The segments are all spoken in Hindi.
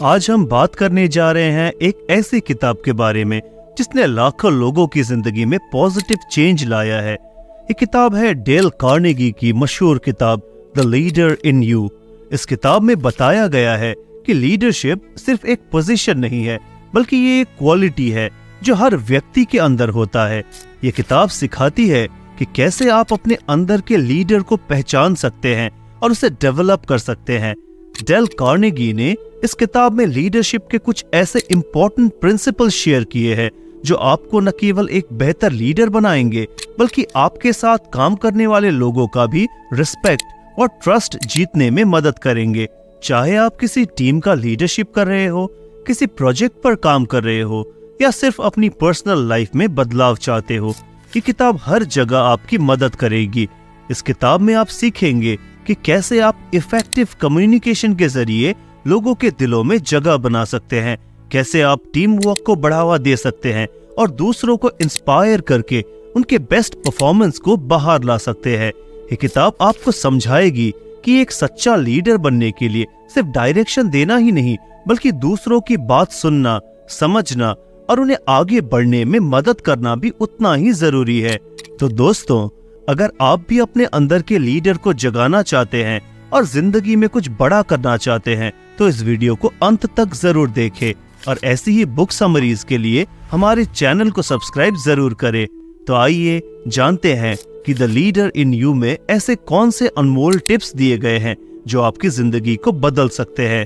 आज हम बात करने जा रहे हैं एक ऐसी किताब के बारे में जिसने लाखों लोगों की जिंदगी में पॉजिटिव चेंज लाया है। ये किताब है डेल कार्नेगी की मशहूर किताब द लीडर इन यू। इस किताब में बताया गया है कि लीडरशिप सिर्फ एक पोजीशन नहीं है, बल्कि ये एक क्वालिटी है जो हर व्यक्ति के अंदर होता है। ये किताब सिखाती है कि कैसे आप अपने अंदर के लीडर को पहचान सकते हैं और उसे डेवलप कर सकते हैं। डेल कार्नेगी ने इस किताब में लीडरशिप के कुछ ऐसे इंपॉर्टेंट प्रिंसिपल शेयर किए हैं जो आपको न केवल एक बेहतर लीडर बनाएंगे, बल्कि आपके साथ काम करने वाले लोगों का भी रिस्पेक्ट और ट्रस्ट जीतने में मदद करेंगे। चाहे आप किसी टीम का लीडरशिप कर रहे हो, किसी प्रोजेक्ट पर काम कर रहे हो या सिर्फ अपनी पर्सनल लाइफ में बदलाव चाहते हो, ये किताब हर जगह आपकी मदद करेगी। इस किताब में आप सीखेंगे कि कैसे आप इफेक्टिव कम्युनिकेशन के जरिए लोगों के दिलों में जगह बना सकते हैं, कैसे आप टीम वर्क को बढ़ावा दे सकते हैं और दूसरों को इंस्पायर करके उनके बेस्ट परफॉर्मेंस को बाहर ला सकते हैं। ये किताब आपको समझाएगी कि एक सच्चा लीडर बनने के लिए सिर्फ डायरेक्शन देना ही नहीं, बल्कि दूसरों की बात सुनना, समझना और उन्हें आगे बढ़ने में मदद करना भी उतना ही जरूरी है। तो दोस्तों, अगर आप भी अपने अंदर के लीडर को जगाना चाहते हैं और जिंदगी में कुछ बड़ा करना चाहते हैं, तो इस वीडियो को अंत तक जरूर देखें और ऐसी ही बुक समरीज के लिए हमारे चैनल को सब्सक्राइब जरूर करें। तो आइए जानते हैं कि द लीडर इन यू में ऐसे कौन से अनमोल टिप्स दिए गए हैं जो आपकी जिंदगी को बदल सकते हैं।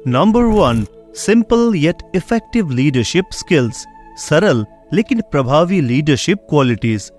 Number 1, simple yet effective leadership skills. सरल लेकिन प्रभावी लीडरशिप क्वालिटीज।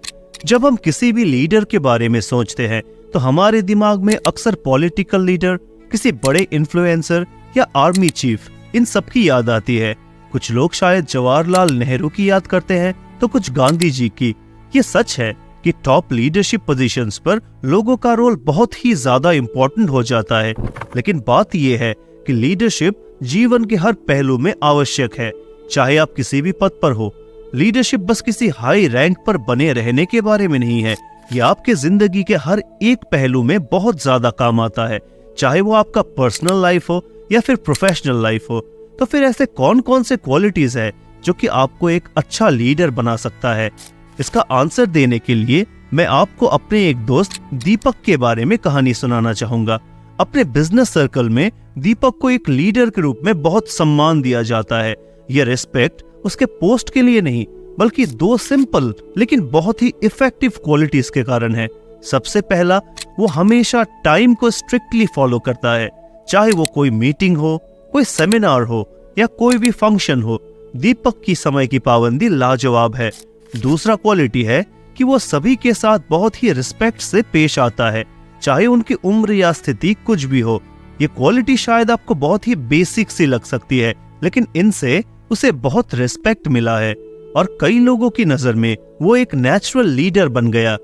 जब हम किसी भी लीडर के बारे में सोचते हैं तो हमारे दिमाग में अक्सर पॉलिटिकल लीडर, किसी बड़े इन्फ्लुएंसर या आर्मी चीफ, इन सब की याद आती है। कुछ लोग शायद जवाहरलाल नेहरू की याद करते हैं तो कुछ गांधी जी की। ये सच है कि टॉप लीडरशिप पोजीशंस पर लोगों का रोल बहुत ही ज्यादा इम्पोर्टेंट हो जाता है, लेकिन बात यह है कि लीडरशिप जीवन के हर पहलू में आवश्यक है। चाहे आप किसी भी पद पर हो, लीडरशिप बस किसी हाई रैंक पर बने रहने के बारे में नहीं है। ये आपके जिंदगी के हर एक पहलू में बहुत ज्यादा काम आता है, चाहे वो आपका पर्सनल लाइफ हो या फिर प्रोफेशनल लाइफ हो। तो फिर ऐसे कौन कौन से क्वालिटीज है जो कि आपको एक अच्छा लीडर बना सकता है? इसका आंसर देने के लिए मैं आपको अपने एक दोस्त दीपक के बारे में कहानी सुनाना चाहूंगा। अपने बिजनेस सर्कल में दीपक को एक लीडर के रूप में बहुत सम्मान दिया जाता है। यह रिस्पेक्ट उसके पोस्ट के लिए नहीं, बल्कि दो सिंपल लेकिन बहुत ही इफेक्टिव क्वालिटीज के कारण है। सबसे पहला, वो हमेशा टाइम को स्ट्रिक्टली फॉलो करता है। चाहे वो कोई मीटिंग हो, कोई सेमिनार हो या कोई भी फंक्शन हो, दीपक की समय की पाबंदी लाजवाब है। दूसरा क्वालिटी है कि वो सभी के साथ बहुत ही रिस्पेक्ट से पेश आता है, चाहे उनकी उम्र या स्थिति कुछ भी हो। ये क्वालिटी शायद आपको बहुत ही बेसिक सी लग सकती है, लेकिन इनसे उसे बहुत रिस्पेक्ट मिला है और कई लोगों की नजर में वो एक नेचुरल लीडर बन गया।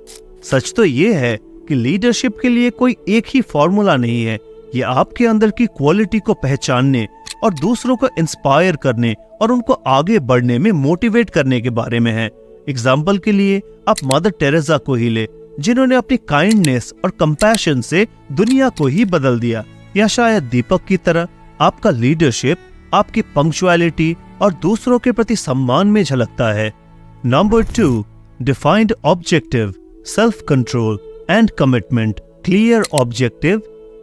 सच तो ये है कि लीडरशिप के लिए कोई एक ही फॉर्मूला नहीं है। ये आपके अंदर की क्वालिटी को पहचानने और दूसरों को इंस्पायर करने और उनको आगे बढ़ने में मोटिवेट करने के बारे में है। एग्जाम्पल के लिए आप मदर टेरेसा को ही ले, जिन्होंने अपनी काइंडनेस और कंपैशन से दुनिया को ही बदल दिया। या शायद दीपक की तरह आपका लीडरशिप आपकी पंक्चुअलिटी और दूसरों के प्रति सम्मान में झलकता है। Number 2, defined objective, self control and commitment. Clear objective,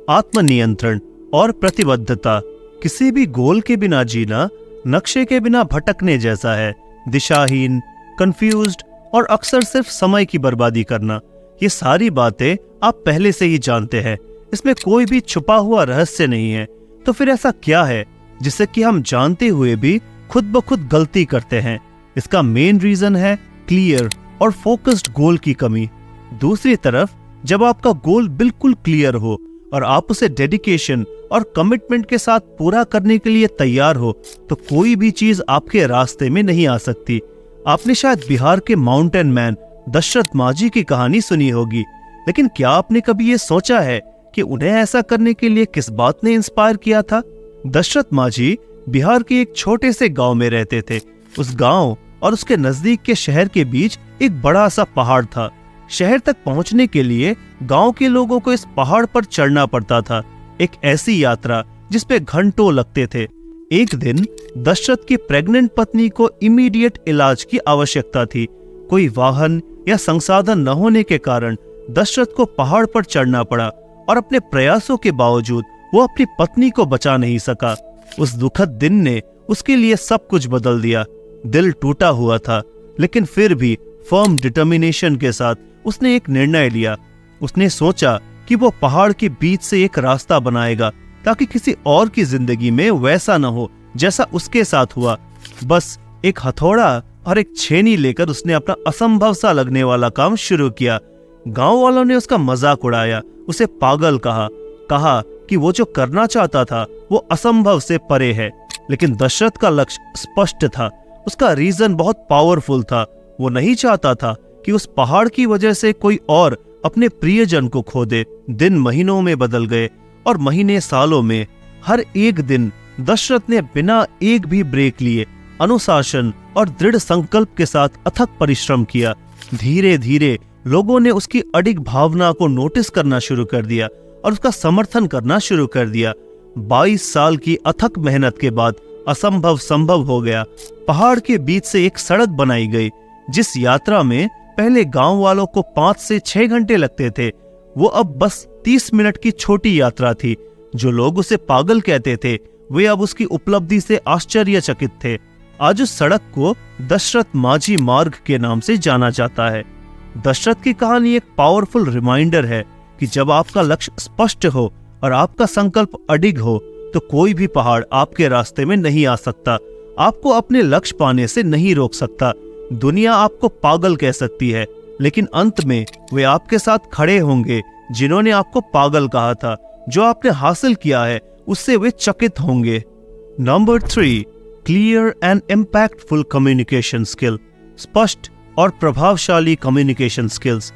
आत्मनियंत्रण और प्रतिबद्धता। किसी भी गोल के बिना जीना नक्शे के बिना भटकने जैसा है। दिशाहीन, कंफ्यूज्ड और अक्सर सिर्फ समय की बर्बादी करना। ये सारी बातें आप पहले से ही जानते हैं, इसमें कोई भी छुपा हुआ रहस्य नहीं है। तो फिर ऐसा क्या है जिससे कि हम जानते हुए भी खुद ब खुद गलती करते हैं? इसका मेन रीजन है क्लियर और फोकस्ड गोल की कमी। दूसरी तरफ, जब आपका गोल बिल्कुल क्लियर हो और आप उसे डेडिकेशन और कमिटमेंट के साथ पूरा करने के लिए तैयार हो, तो कोई भी चीज आपके रास्ते में नहीं आ सकती। आपने शायद बिहार के माउंटेन मैन दशरथ माझी की कहानी सुनी होगी, लेकिन क्या आपने कभी ये सोचा है कि उन्हें ऐसा करने के लिए किस बात ने इंस्पायर किया था? दशरथ माझी बिहार के एक छोटे से गांव में रहते थे। उस गांव और उसके नजदीक के शहर के बीच एक बड़ा सा पहाड़ था। शहर तक पहुंचने के लिए गांव के लोगों को इस पहाड़ पर चढ़ना पड़ता था। एक ऐसी यात्रा जिसपे घंटों लगते थे। एक दिन दशरथ की प्रेग्नेंट पत्नी को इमीडिएट इलाज की आवश्यकता थी। कोई वाहन या संसाधन न होने के कारण दशरथ को पहाड़ पर चढ़ना पड़ा और अपने प्रयासों के बावजूद वो अपनी पत्नी को बचा नहीं सका। उस दुखद दिन ने उसके लिए सब कुछ बदल दिया। दिल टूटा हुआ था, लेकिन फिर भी फर्म डिटर्मिनेशन के साथ उसने एक निर्णय लिया। उसने सोचा कि वो पहाड़ के बीच से एक रास्ता बनाएगा ताकि किसी और की जिंदगी में वैसा न हो जैसा उसके साथ हुआ। बस एक हथौड़ा और एक छेनी लेकर उसने अपना असंभव सा लगने वाला काम शुरू किया। गांव वालों ने उसका मजाक उड़ाया, उसे पागल कहा कि वो जो करना चाहता था वो असंभव से परे है। लेकिन दशरथ का लक्ष्य स्पष्ट था, उसका रीजन बहुत पावरफुल था। वो नहीं चाहता था कि उस पहाड़ की वजह से कोई और अपने प्रियजन को खो दे। दिन महीनों में बदल गए और महीने सालों में। हर एक दिन दशरथ ने बिना एक भी ब्रेक लिए अनुशासन और दृढ़ संकल्प के साथ अथक परिश्रम किया। धीरे धीरे लोगों ने उसकी अडिग भावना को नोटिस करना शुरू कर दिया और उसका समर्थन करना शुरू कर दिया। 22 साल की अथक मेहनत के बाद असंभव संभव हो गया। पहाड़ के बीच से एक सड़क बनाई गई। जिस यात्रा में पहले गांव वालों को 5 से 6 घंटे लगते थे, वो अब बस 30 मिनट की छोटी यात्रा थी। जो लोग उसे पागल कहते थे, वे अब उसकी उपलब्धि से आश्चर्यचकित थे। आज उस सड़क को दशरथ माझी मार्ग के नाम से जाना जाता है। दशरथ की कहानी एक पावरफुल रिमाइंडर है कि जब आपका लक्ष्य स्पष्ट हो और आपका संकल्प अडिग हो तो कोई भी पहाड़ आपके रास्ते में नहीं आ सकता, आपको अपने लक्ष्य पाने से नहीं रोक सकता। दुनिया आपको पागल कह सकती है, लेकिन अंत में वे आपके साथ खड़े होंगे जिन्होंने आपको पागल कहा था। जो आपने हासिल किया है उससे वे चकित होंगे। Number 3, clear and impactful communication skill. स्पष्ट और प्रभावशाली कम्युनिकेशन स्किल्स।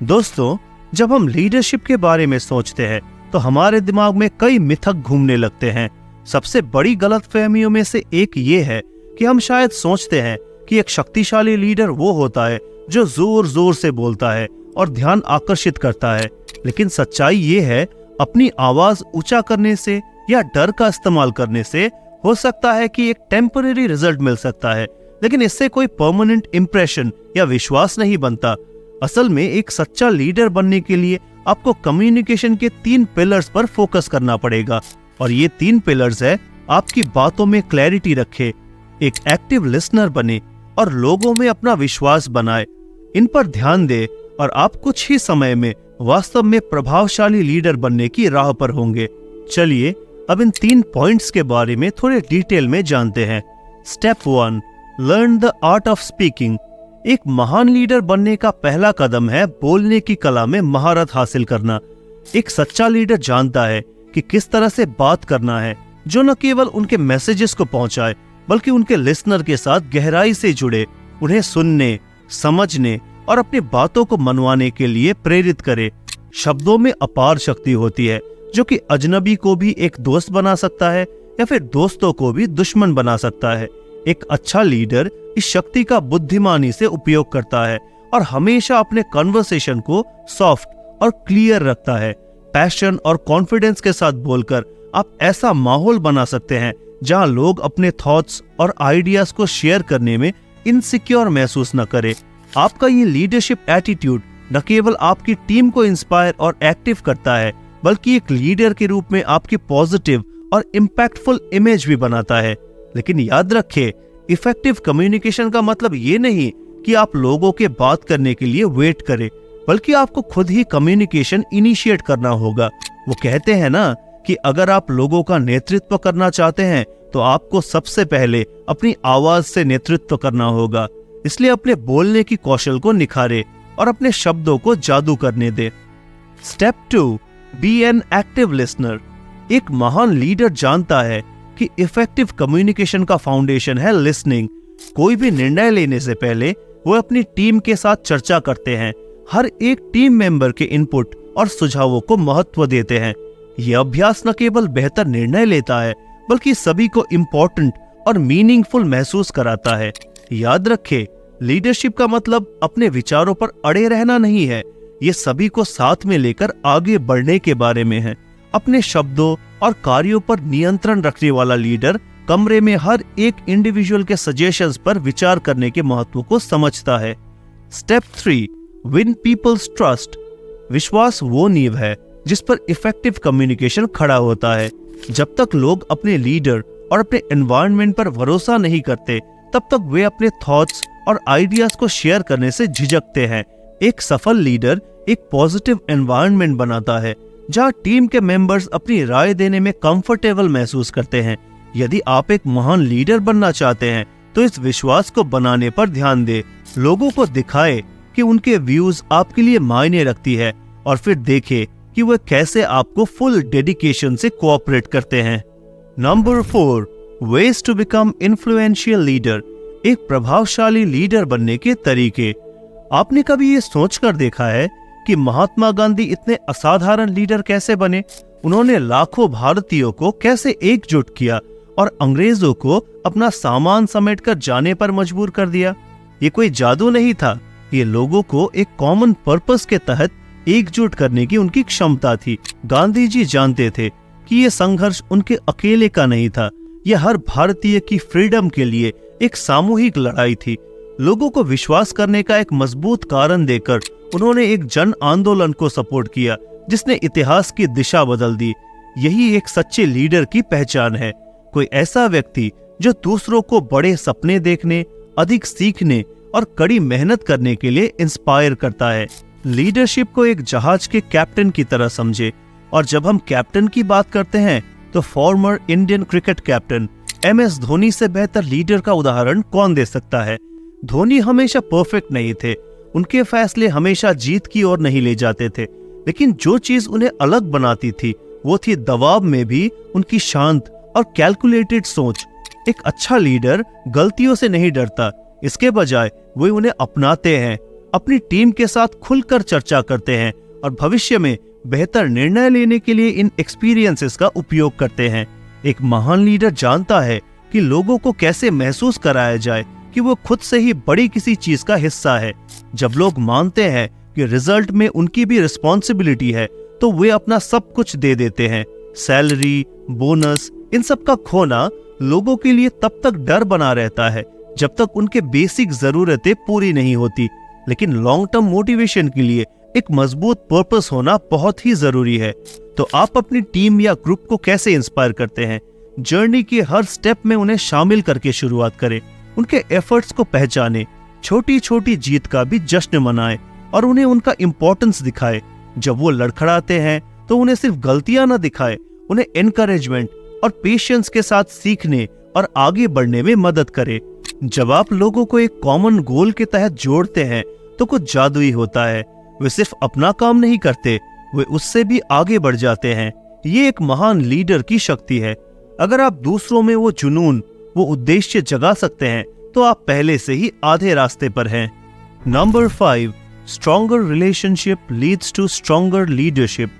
दोस्तों, जब हम लीडरशिप के बारे में सोचते हैं तो हमारे दिमाग में कई मिथक घूमने लगते हैं। सबसे बड़ी गलतफहमियों में से एक ये है कि हम शायद सोचते हैं कि एक शक्तिशाली लीडर वो होता है जो जोर जोर से बोलता है और ध्यान आकर्षित करता है। लेकिन सच्चाई ये है, अपनी आवाज ऊंचा करने से या डर का इस्तेमाल करने से हो सकता है कि एक टेम्पररी रिजल्ट मिल सकता है, लेकिन इससे कोई परमानेंट इंप्रेशन या विश्वास नहीं बनता। असल में एक सच्चा लीडर बनने के लिए आपको कम्युनिकेशन के 3 पिलर्स पर फोकस करना पड़ेगा। और ये 3 पिलर्स है, आपकी बातों में क्लैरिटी रखे, एक एक्टिव लिसनर बने और लोगों में अपना विश्वास बनाए। इन पर ध्यान दे और आप कुछ ही समय में वास्तव में प्रभावशाली लीडर बनने की राह पर होंगे। चलिए अब इन 3 पॉइंट्स के बारे में थोड़े डिटेल में जानते हैं। Step 1, learn the art of speaking. एक महान लीडर बनने का पहला कदम है बोलने की कला में महारत हासिल करना। एक सच्चा लीडर जानता है कि किस तरह से बात करना है, जो न केवल उनके मैसेजेस को पहुंचाए बल्कि उनके लिसनर के साथ गहराई से जुड़े, उन्हें सुनने, समझने और अपनी बातों को मनवाने के लिए प्रेरित करे। शब्दों में अपार शक्ति होती है, जो कि अजनबी को भी एक दोस्त बना सकता है या फिर दोस्तों को भी दुश्मन बना सकता है। एक अच्छा लीडर इस शक्ति का बुद्धिमानी से उपयोग करता है और हमेशा अपने कन्वर्सेशन को सॉफ्ट और क्लियर रखता है। पैशन और कॉन्फिडेंस के साथ बोलकर आप ऐसा माहौल बना सकते हैं जहां लोग अपने थॉट्स और आइडियाज को शेयर करने में इनसिक्योर महसूस न करें। आपका ये लीडरशिप एटीट्यूड न केवल आपकी टीम को इंस्पायर और एक्टिव करता है, बल्कि एक लीडर के रूप में आपकी पॉजिटिव और इम्पैक्टफुल इमेज भी बनाता है। लेकिन याद रखें, इफेक्टिव कम्युनिकेशन का मतलब ये नहीं कि आप लोगों के बात करने के लिए वेट करें, बल्कि आपको खुद ही कम्युनिकेशन इनिशिएट करना होगा। वो कहते हैं ना कि अगर आप लोगों का नेतृत्व करना चाहते हैं तो आपको सबसे पहले अपनी आवाज से नेतृत्व करना होगा। इसलिए अपने बोलने की कौशल को निखारे और अपने शब्दों को जादू करने दे। Step 2, be an active listener. एक महान लीडर जानता है कि इफेक्टिव कम्युनिकेशन का फाउंडेशन है लिसनिंग। कोई भी निर्णय लेने से पहले वो अपनी टीम के साथ चर्चा करते हैं, हर एक टीम मेंबर के इनपुट और सुझावों को महत्व देते हैं। यह अभ्यास न केवल बेहतर निर्णय लेता है, बल्कि सभी को इम्पोर्टेंट और मीनिंगफुल महसूस कराता है। याद रखें, लीडरशिप का मतलब अपने विचारों पर अड़े रहना नहीं है, ये सभी को साथ में लेकर आगे बढ़ने के बारे में है। अपने शब्दों और कार्यों पर नियंत्रण रखने वाला लीडर कमरे में हर एक इंडिविजुअल के सजेशंस पर विचार करने के महत्व को समझता है। Step 3, win people's trust. विश्वास वो नींव है जिस पर इफेक्टिव कम्युनिकेशन खड़ा होता है। जब तक लोग अपने लीडर और अपने एनवायरनमेंट पर भरोसा नहीं करते, तब तक वे अपने थॉट्स और आइडियाज को शेयर करने से झिझकते हैं। एक सफल लीडर एक पॉजिटिव एनवायरनमेंट बनाता है जहां टीम के मेंबर्स अपनी राय देने में कंफर्टेबल महसूस करते हैं। यदि आप एक महान लीडर बनना चाहते हैं तो इस विश्वास को बनाने पर ध्यान दें। लोगों को दिखाए कि उनके व्यूज आपके लिए मायने रखती है और फिर देखें कि वे कैसे आपको फुल डेडिकेशन से कोऑपरेट करते हैं। Number 4, ways to become influential leader. एक प्रभावशाली लीडर बनने के तरीके। आपने कभी ये सोचकर देखा है कि महात्मा गांधी इतने असाधारण लीडर कैसे बने? उन्होंने लाखों भारतीयों को कैसे एकजुट किया और अंग्रेजों को अपना सामान समेटकर जाने पर मजबूर कर दिया। ये कोई जादू नहीं था, ये लोगों को एक कॉमन पर्पस के तहत एकजुट करने की उनकी क्षमता थी। गांधी जी जानते थे कि ये संघर्ष उनके अकेले का नहीं था, यह हर भारतीय की फ्रीडम के लिए एक सामूहिक लड़ाई थी। लोगों को विश्वास करने का एक मजबूत कारण देकर उन्होंने एक जन आंदोलन को सपोर्ट किया जिसने इतिहास की दिशा बदल दी। यही एक सच्चे लीडर की पहचान है, कोई ऐसा व्यक्ति जो दूसरों को बड़े सपने देखने, अधिक सीखने और कड़ी मेहनत करने के लिए इंस्पायर करता है। लीडरशिप को एक जहाज के कैप्टन की तरह समझे, और जब हम कैप्टन की बात करते हैं तो former Indian cricket captain MS Dhoni से बेहतर लीडर का उदाहरण कौन दे सकता है। धोनी हमेशा परफेक्ट नहीं थे, उनके फैसले हमेशा जीत की ओर नहीं ले जाते थे, लेकिन जो चीज उन्हें अलग बनाती थी वो थी दबाव में भी उनकी शांत और कैलकुलेटेड सोच। एक अच्छा लीडर गलतियों से नहीं डरता, इसके बजाय वे उन्हें अपनाते हैं, अपनी टीम के साथ खुलकर चर्चा करते हैं और भविष्य में बेहतर निर्णय लेने के लिए इन एक्सपीरियंसेस का उपयोग करते हैं। एक महान लीडर जानता है कि लोगों को कैसे महसूस कराया जाए कि वो खुद से ही बड़ी किसी चीज का हिस्सा है। जब लोग मानते हैं कि रिजल्ट में उनकी भी रिस्पॉन्सिबिलिटी है तो वे अपना सब कुछ दे देते हैं। सैलरी, बोनस, इन सब का खोना लोगों के लिए तब तक डर बना रहता है जब तक उनके बेसिक जरूरतें पूरी नहीं होती, लेकिन लॉन्ग टर्म मोटिवेशन के लिए एक मजबूत पर्पस होना बहुत ही जरूरी है। तो आप अपनी टीम या ग्रुप को कैसे इंस्पायर करते हैं? जर्नी के हर स्टेप में उन्हें शामिल करके शुरुआत करें, उनके एफर्ट्स को पहचाने, छोटी छोटी जीत का भी जश्न मनाएं और उन्हें उनका इम्पोर्टेंस दिखाएं। जब वो लड़खड़ाते हैं तो उन्हें सिर्फ गलतियां न दिखाएं, उन्हें एनकरेजमेंट और पेशेंस के साथ सीखने और आगे बढ़ने में मदद करें। जब आप लोगों को एक कॉमन गोल के तहत जोड़ते हैं तो कुछ जादुई होता है। वे सिर्फ अपना काम नहीं करते, वे उससे भी आगे बढ़ जाते हैं। ये एक महान लीडर की शक्ति है। अगर आप दूसरों में वो जुनून, वो उद्देश्य जगा सकते हैं तो आप पहले से ही आधे रास्ते पर हैं। Number 5, stronger relationship leads to stronger leadership.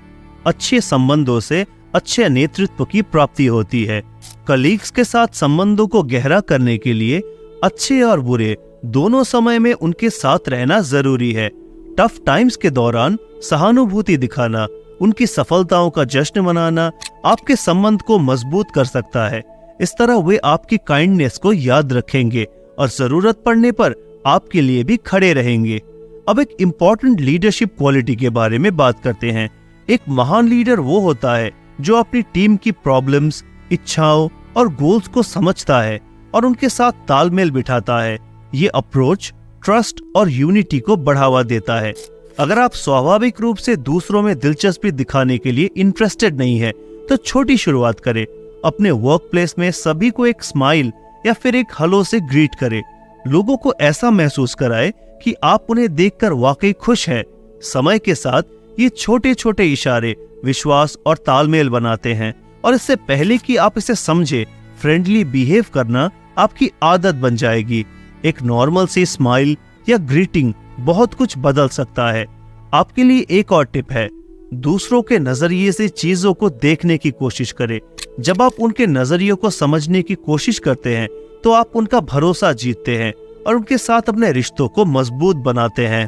अच्छे संबंधों से अच्छे नेतृत्व की प्राप्ति होती है। कलीग्स के साथ संबंधों को गहरा करने के लिए अच्छे और बुरे दोनों समय में उनके साथ रहना जरूरी है। टफ टाइम्स के दौरान सहानुभूति दिखाना, उनकी सफलताओं का जश्न मनाना आपके संबंध को मजबूत कर सकता है। इस तरह वे आपकी काइंडनेस को याद रखेंगे और जरूरत पड़ने पर आपके लिए भी खड़े रहेंगे। अब एक इम्पोर्टेंट लीडरशिप क्वालिटी के बारे में बात करते हैं। एक महान लीडर वो होता है जो अपनी टीम की प्रॉब्लम्स, इच्छाओं और गोल्स को समझता है और उनके साथ तालमेल बिठाता है। ये अप्रोच ट्रस्ट और यूनिटी को बढ़ावा देता है। अगर आप स्वाभाविक रूप से दूसरों में दिलचस्पी दिखाने के लिए इंटरेस्टेड नहीं है तो छोटी शुरुआत करें। अपने वर्क प्लेस में सभी को एक स्माइल या फिर एक हेलो से ग्रीट करें। लोगों को ऐसा महसूस कराएं कि आप उन्हें देखकर वाकई खुश हैं। समय के साथ ये छोटे छोटे इशारे विश्वास और तालमेल बनाते हैं और इससे पहले कि आप इसे समझे, फ्रेंडली बिहेव करना आपकी आदत बन जाएगी। एक नॉर्मल सी स्माइल या ग्रीटिंग बहुत कुछ बदल सकता है। आपके लिए एक और टिप है, दूसरों के नजरिए से चीजों को देखने की कोशिश करें। जब आप उनके नजरियों को समझने की कोशिश करते हैं तो आप उनका भरोसा जीतते हैं और उनके साथ अपने रिश्तों को मजबूत बनाते हैं।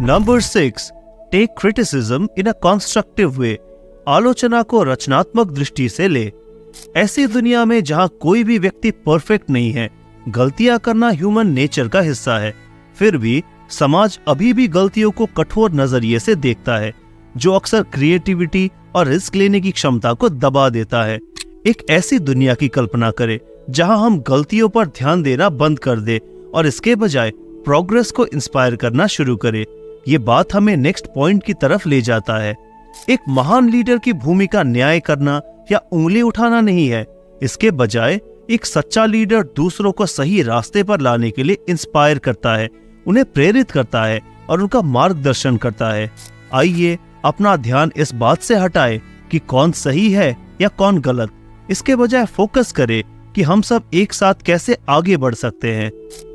Number 6, take criticism in a constructive way. आलोचना को रचनात्मक दृष्टि से ले। ऐसी दुनिया में जहां कोई भी व्यक्ति परफेक्ट नहीं है, गलतियां करना ह्यूमन नेचर का हिस्सा है, फिर भी समाज अभी भी गलतियों को कठोर नजरिए से देखता है, जो अक्सर क्रिएटिविटी और रिस्क लेने की क्षमता को दबा देता है। एक ऐसी दुनिया की कल्पना करें जहां हम गलतियों पर ध्यान देना बंद कर दे और इसके बजाय प्रोग्रेस को इंस्पायर करना शुरू करें। ये बात हमें नेक्स्ट पॉइंट की तरफ ले जाता है। एक महान लीडर की भूमिका न्याय करना या उंगली उठाना नहीं है, इसके बजाय एक सच्चा लीडर दूसरों को सही रास्ते पर लाने के लिए इंस्पायर करता है, उन्हें प्रेरित करता है और उनका मार्गदर्शन करता है। आइए अपना ध्यान इस बात से हटाए कि कौन सही है या कौन गलत, इसके बजाय फोकस करें कि हम सब एक साथ कैसे आगे बढ़ सकते हैं।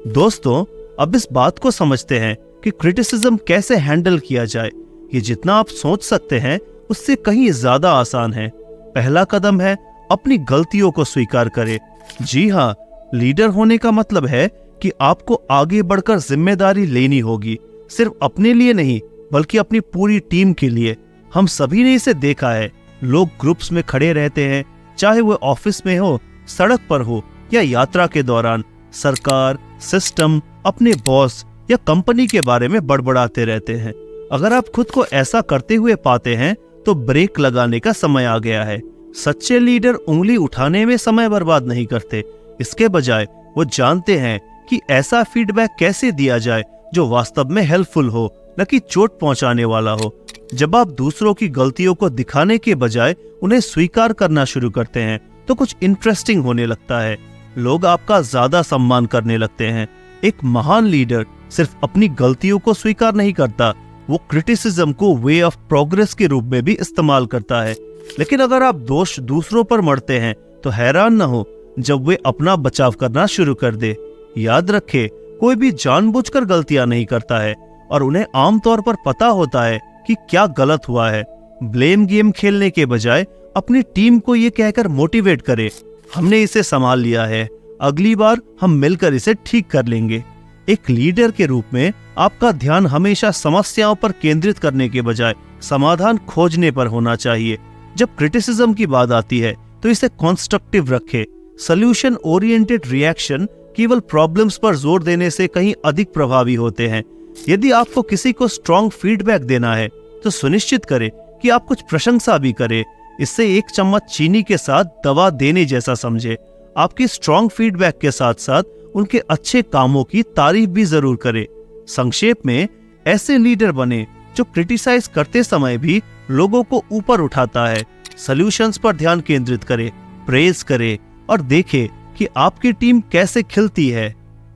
दोस्तों, अब इस बात को समझते हैं कि क्रिटिसिज्म कैसे हैंडल किया जाए। ये जितना आप सोच सकते हैं उससे कहीं ज्यादा आसान है। पहला कदम है अपनी गलतियों को स्वीकार करें। जी हाँ, लीडर होने का मतलब है कि आपको आगे बढ़कर जिम्मेदारी लेनी होगी, सिर्फ अपने लिए नहीं बल्कि अपनी पूरी टीम के लिए। हम सभी ने इसे देखा है, लोग ग्रुप्स में खड़े रहते हैं, चाहे वो ऑफिस में हो, सड़क पर हो या यात्रा के दौरान। सरकार, सिस्टम, अपने बॉस या कंपनी के बारे में बड़बड़ाते रहते हैं। अगर आप खुद को ऐसा करते हुए पाते हैं तो ब्रेक लगाने का समय आ गया है। सच्चे लीडर उंगली उठाने में समय बर्बाद नहीं करते, इसके बजाय वो जानते हैं कि ऐसा फीडबैक कैसे दिया जाए जो वास्तव में हेल्पफुल हो, न कि चोट पहुंचाने वाला हो। जब आप दूसरों की गलतियों को दिखाने के बजाय उन्हें स्वीकार करना शुरू करते हैं तो कुछ इंटरेस्टिंग होने लगता है। लोग आपका ज्यादा सम्मान करने लगते हैं। एक महान लीडर सिर्फ अपनी गलतियों को स्वीकार नहीं करता, वो क्रिटिसिज्म को वे ऑफ प्रोग्रेस के रूप में भी इस्तेमाल करता है। लेकिन अगर आप दोष दूसरों पर मढ़ते हैं तो हैरान न हो जब वे अपना बचाव करना शुरू कर दे। याद रखें, कोई भी जानबूझकर गलतियां नहीं करता है और उन्हें आमतौर पर पता होता है कि क्या गलत हुआ है। ब्लेम गेम खेलने के बजाय अपनी टीम को ये कहकर मोटिवेट करें, हमने इसे संभाल लिया है, अगली बार हम मिलकर इसे ठीक कर लेंगे। एक लीडर के रूप में आपका ध्यान हमेशा समस्याओं पर केंद्रित करने के बजाय समाधान खोजने पर होना चाहिए। जब क्रिटिसिज्म की बात आती है तो इसे कंस्ट्रक्टिव रखें। सॉल्यूशन ओरिएंटेड रिएक्शन केवल प्रॉब्लम्स पर जोर देने से कहीं अधिक प्रभावी होते हैं। यदि आपको किसी को स्ट्रॉन्ग फीडबैक देना है तो सुनिश्चित करें कि आप कुछ प्रशंसा भी करें। इससे एक चम्मच चीनी के साथ दवा देने जैसा समझे। आपकी स्ट्रॉन्ग फीडबैक के साथ साथ उनके अच्छे कामों की तारीफ भी जरूर करें। संक्षेप में, ऐसे लीडर बने जो क्रिटिसाइज करते समय भी लोगों को ऊपर उठाता है। सॉल्यूशंस पर ध्यान केंद्रित करे, प्रेज करे और देखे कि आपकी टीम कैसे खिलती है।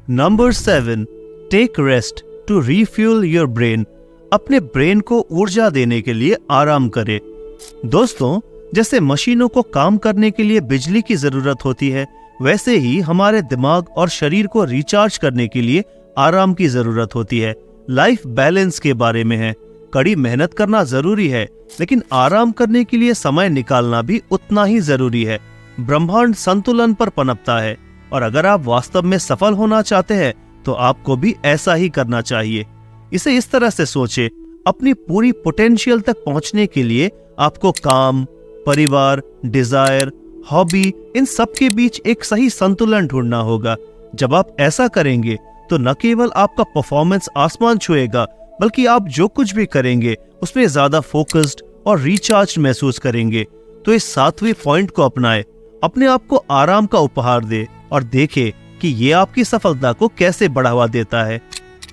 Number 7, take rest to refuel your brain. अपने ब्रेन को ऊर्जा देने के लिए आराम करें। दोस्तों, जैसे मशीनों को काम करने के लिए बिजली की जरूरत होती है, वैसे ही हमारे दिमाग और शरीर को रिचार्ज करने के लिए आराम की जरूरत होती है। लाइफ बैलेंस के बारे में है। कड़ी मेहनत करना जरूरी है, लेकिन आराम करने के लिए समय निकालना भी उतना ही जरूरी है। ब्रह्मांड संतुलन पर पनपता है और अगर आप वास्तव में सफल होना चाहते हैं तो आपको भी ऐसा ही करना चाहिए। इसे इस तरह से सोचें, अपनी पूरी पोटेंशियल तक पहुंचने के लिए आपको काम, परिवार, डिजायर, हॉबी, इन सब के बीच एक सही संतुलन ढूंढना होगा। जब आप ऐसा करेंगे तो न केवल आपका परफॉर्मेंस आसमान छुएगा, बल्कि आप जो कुछ भी करेंगे उसमें ज्यादा फोकस्ड और रिचार्ज महसूस करेंगे। तो इस 7वें पॉइंट को अपनाएं, अपने आप को आराम का उपहार दे और देखें कि ये आपकी सफलता को कैसे बढ़ावा देता है।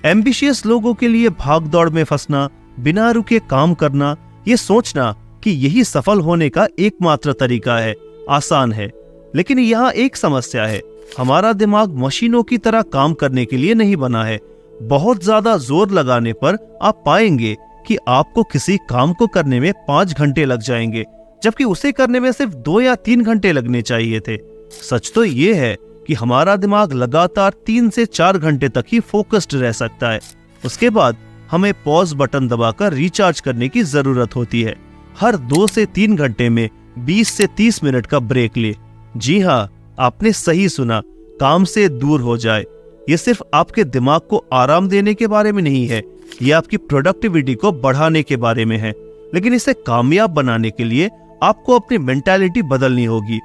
एम्बिशियस लोगों के लिए भागदौड़ में फंसना, बिना रुके काम करना, ये सोचना कि यही सफल होने का एकमात्र तरीका है, आसान है। लेकिन यहाँ एक समस्या है, हमारा दिमाग मशीनों की तरह काम करने के लिए नहीं बना है। बहुत ज्यादा जोर लगाने पर आप पाएंगे कि आपको किसी काम को करने में 5 घंटे लग जाएंगे, जबकि उसे करने में सिर्फ 2 या 3 घंटे लगने चाहिए थे। सच तो ये है कि हमारा दिमाग लगातार 3 से 4 घंटे तक ही फोकस्ड रह सकता है। उसके बाद हमें पॉज बटन दबाकर रिचार्ज करने की जरूरत होती है। हर 2 से 3 घंटे में 20 से 30 मिनट का ब्रेक ले। जी हाँ, आपने सही सुना, काम से दूर हो जाए। ये सिर्फ आपके दिमाग को आराम देने के बारे में नहीं है, ये आपकी प्रोडक्टिविटी को बढ़ाने के बारे में है। लेकिन इसे कामयाब बनाने के लिए आपको अपनी मेंटालिटी बदलनी होगी।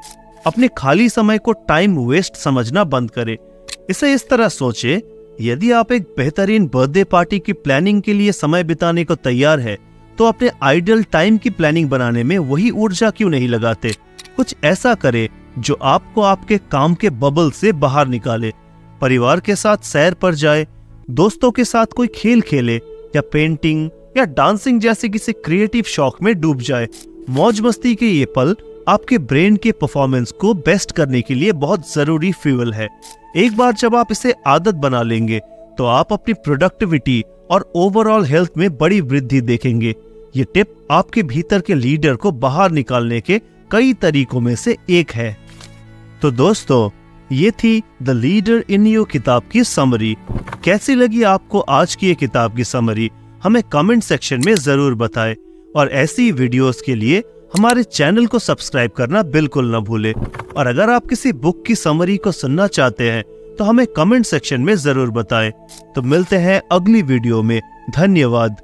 अपने खाली समय को टाइम वेस्ट समझना बंद करें। इसे इस तरह सोचे, यदि आप एक बेहतरीन बर्थडे पार्टी की प्लानिंग के लिए समय बिताने को तैयार है तो अपने आइडियल टाइम की प्लानिंग बनाने में वही ऊर्जा क्यों नहीं लगाते। कुछ ऐसा करें जो आपको आपके काम के बबल से बाहर निकाले। परिवार के साथ सैर पर जाए, दोस्तों के साथ कोई खेल खेले या पेंटिंग या डांसिंग जैसे किसी क्रिएटिव शौक में डूब जाए। मौज मस्ती के ये पल आपके ब्रेन के परफॉर्मेंस को बेस्ट करने के लिए बहुत जरूरी फ्यूल है। एक बार जब आप इसे आदत बना लेंगे तो आप अपनी प्रोडक्टिविटी और ओवरऑल हेल्थ में बड़ी वृद्धि देखेंगे। ये टिप आपके भीतर के लीडर को बाहर निकालने के कई तरीकों में से एक है। तो दोस्तों, ये थी द लीडर इन यू किताब की समरी। कैसी लगी आपको आज की ये किताब की समरी? हमें कमेंट सेक्शन में जरूर बताएं और ऐसी वीडियोस के लिए हमारे चैनल को सब्सक्राइब करना बिल्कुल न भूलें। और अगर आप किसी बुक की समरी को सुनना चाहते हैं तो हमें कमेंट सेक्शन में जरूर बताएं। तो मिलते हैं अगली वीडियो में। धन्यवाद।